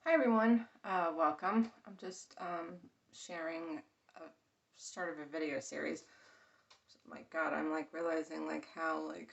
Hi everyone, welcome. I'm just sharing a start of a video series. My God, I'm realizing how I've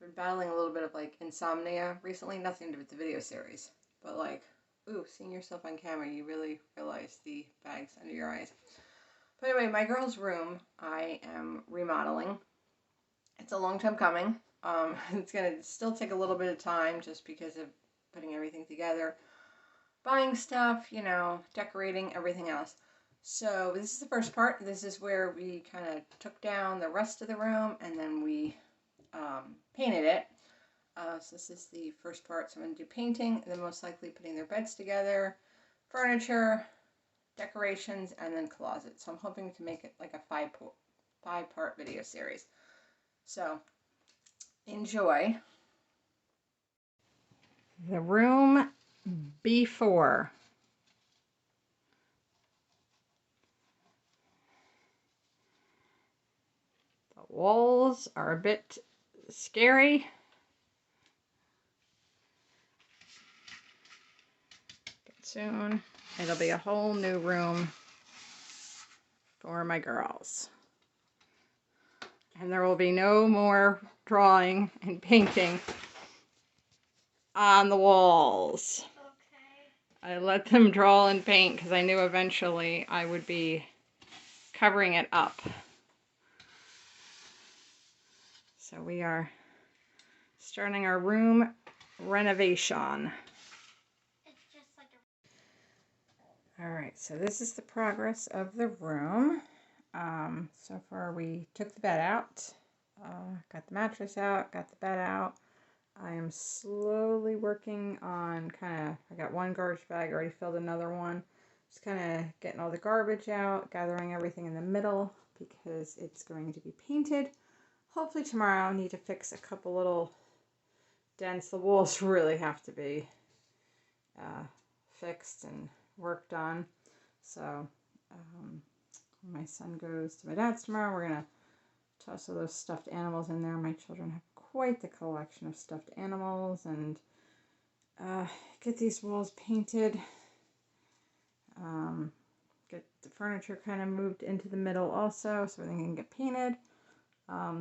been battling a little bit of insomnia recently. Nothing to do with the video series, but ooh, seeing yourself on camera, you really realize the bags under your eyes. But anyway, my girl's room, I am remodeling. It's a long time coming. It's gonna still take a little bit of time just because of putting everything together. Buying stuff, decorating, everything else. So this is the first part. This is where we kind of took down the rest of the room and then we painted it. So this is the first part. So I'm going to do painting and then most likely putting their beds together, furniture, decorations, and then closets. So I'm hoping to make it like a five-part video series. So enjoy. The room before. The walls are a bit scary. Soon it'll be a whole new room for my girls. And there will be no more drawing and painting on the walls. Okay. I let them draw and paint because I knew eventually I would be covering it up. So we are starting our room renovation. It's just like a... Alright, so this is the progress of the room. So far we took the bed out, got the mattress out, got the bed out. I am slowly working on I got one garbage bag, already filled another one. Just kind of getting all the garbage out, gathering everything in the middle because it's going to be painted. Hopefully tomorrow I need to fix a couple little dents. The walls really have to be fixed and worked on. So when my son goes to my dad's tomorrow, we're going to toss all those stuffed animals in there. My children have quite the collection of stuffed animals, and get these walls painted, get the furniture kind of moved into the middle also so they can get painted.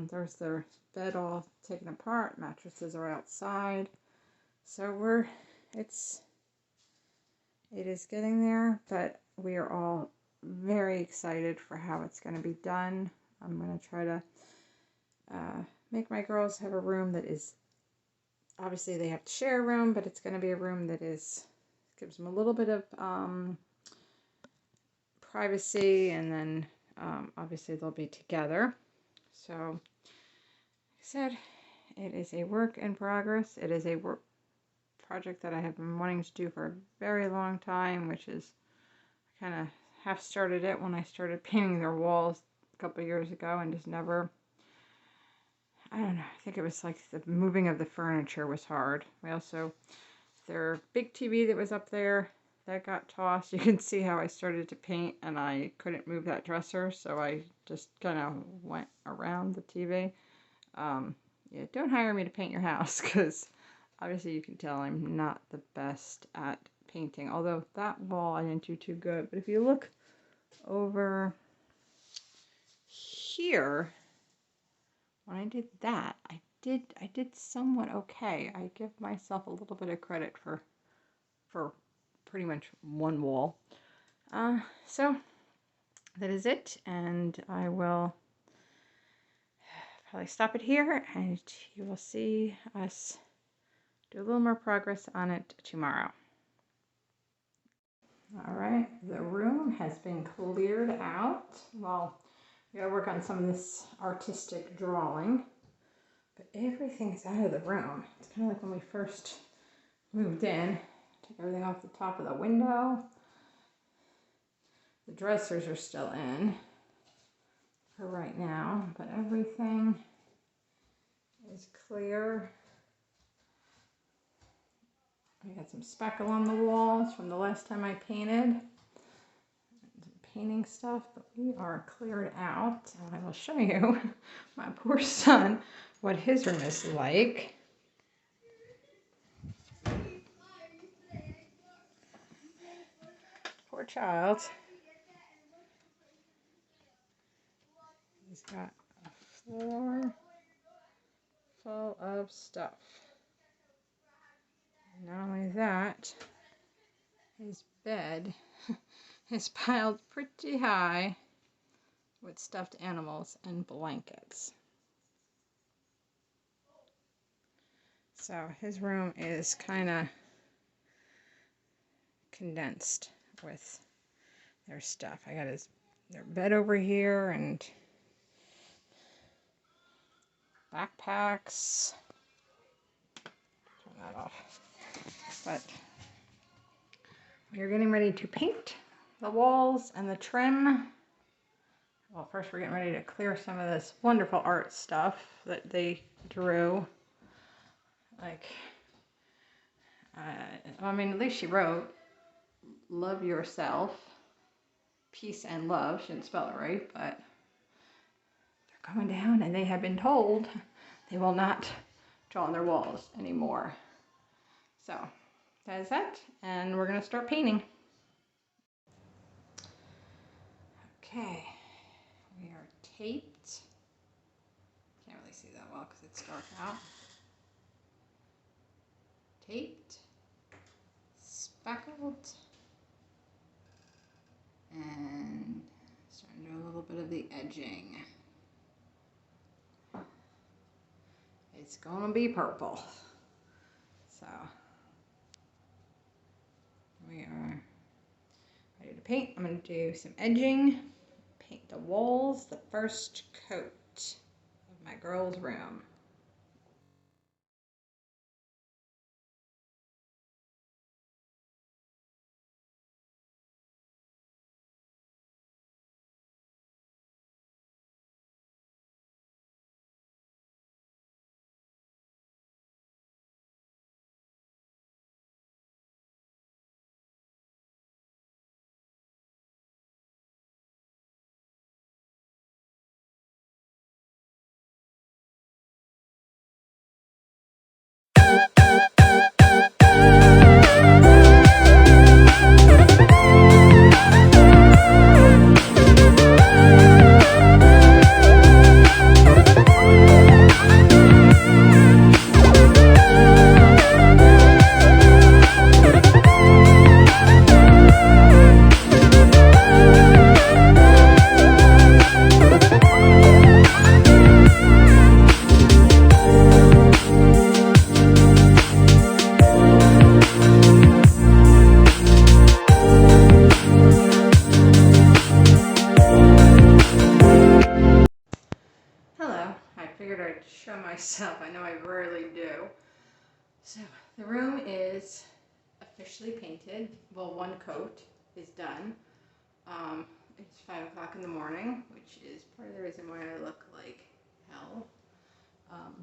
There's their bed all taken apart, mattresses are outside, so it is getting there, but we are all very excited for how it's going to be done. I'm going to try to make my girls have a room that is, obviously they have to share a room, but it's going to be a room that gives them a little bit of privacy, and then obviously they'll be together. So, like I said, it is a work in progress. It is a work project that I have been wanting to do for a very long time, which is kind of half started it when I started painting their walls a couple years ago and just never, I don't know, I think it was like the moving of the furniture was hard. We also, their big TV that was up there, that got tossed. You can see how I started to paint and I couldn't move that dresser, so I just kind of went around the TV. Yeah, don't hire me to paint your house because obviously you can tell I'm not the best at painting. Although that wall I didn't do too good. But if you look over here, when I did that, I did somewhat okay. I give myself a little bit of credit for pretty much one wall. So that is it, and I will probably stop it here, and you will see us do a little more progress on it tomorrow. Alright, the room has been cleared out. Well, we gotta work on some of this artistic drawing, but everything is out of the room. It's kind of like when we first moved in. Took everything off the top of the window. The dressers are still in for right now, but everything is clear. I got some speckle on the walls from the last time I painted. Some painting stuff, but we are cleared out. And I will show you, my poor son, what his room is like. child. He's got a floor full of stuff. And not only that, his bed is piled pretty high with stuffed animals and blankets. So his room is kind of condensed with their stuff. I got their bed over here and backpacks. Turn that off. But we're getting ready to paint the walls and the trim. Well, first we're getting ready to clear some of this wonderful art stuff that they drew. Like, I mean, at least she wrote, love yourself, peace and love. She didn't spell it right, but they're going down and they have been told they will not draw on their walls anymore. So that is that, and we're going to start painting. Okay, we are taped. Can't really see that well because it's dark out. Taped, speckled, and starting to do a little bit of the edging. It's gonna be purple. So we are ready to paint. I'm gonna do some edging, paint the walls, the first coat of my girl's room. Show myself. I know I rarely do. So the room is officially painted. Well, one coat is done. It's 5 o'clock in the morning, which is part of the reason why I look like hell.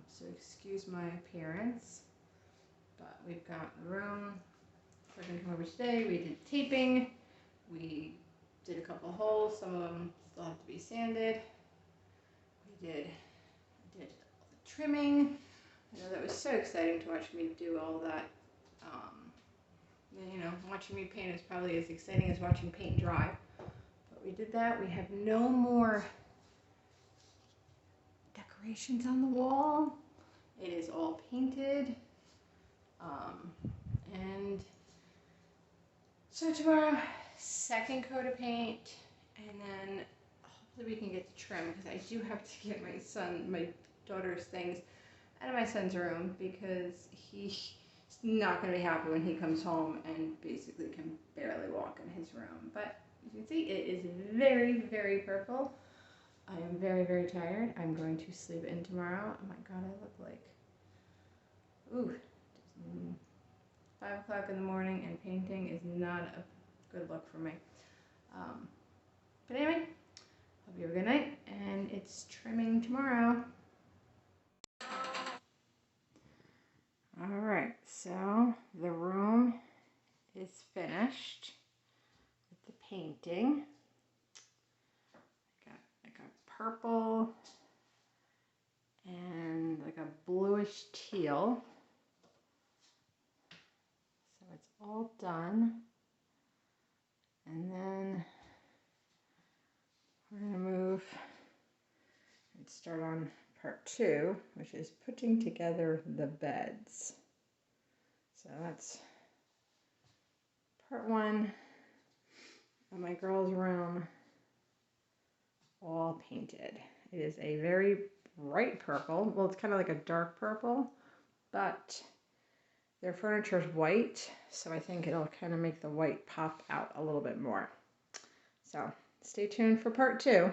So excuse my appearance. But we've got the room. We're going to come over today. We did taping. We did a couple holes. Some of them still have to be sanded. We did trimming. I know that was so exciting to watch me do all that. You know, watching me paint is probably as exciting as watching paint dry. But we did that. We have no more decorations on the wall. It is all painted. And so tomorrow, second coat of paint, and then hopefully we can get the trim, because I do have to get my daughter's things out of my son's room, because he's not going to be happy when he comes home and basically can barely walk in his room. But you can see it is very, very purple. I am very, very tired. I'm going to sleep in tomorrow. Oh my god, I look like, ooh, 5 o'clock in the morning and painting is not a good look for me. But anyway, hope you have a good night, and it's trimming tomorrow. Alright, so the room is finished with the painting. Got like a purple and like a bluish teal. So it's all done. And then Let's start on part 2, which is putting together the beds. So that's part 1 of my girls' room, all painted. It is a very bright purple. Well, it's kind of like a dark purple, but their furniture is white, so I think it'll kind of make the white pop out a little bit more. So stay tuned for part 2.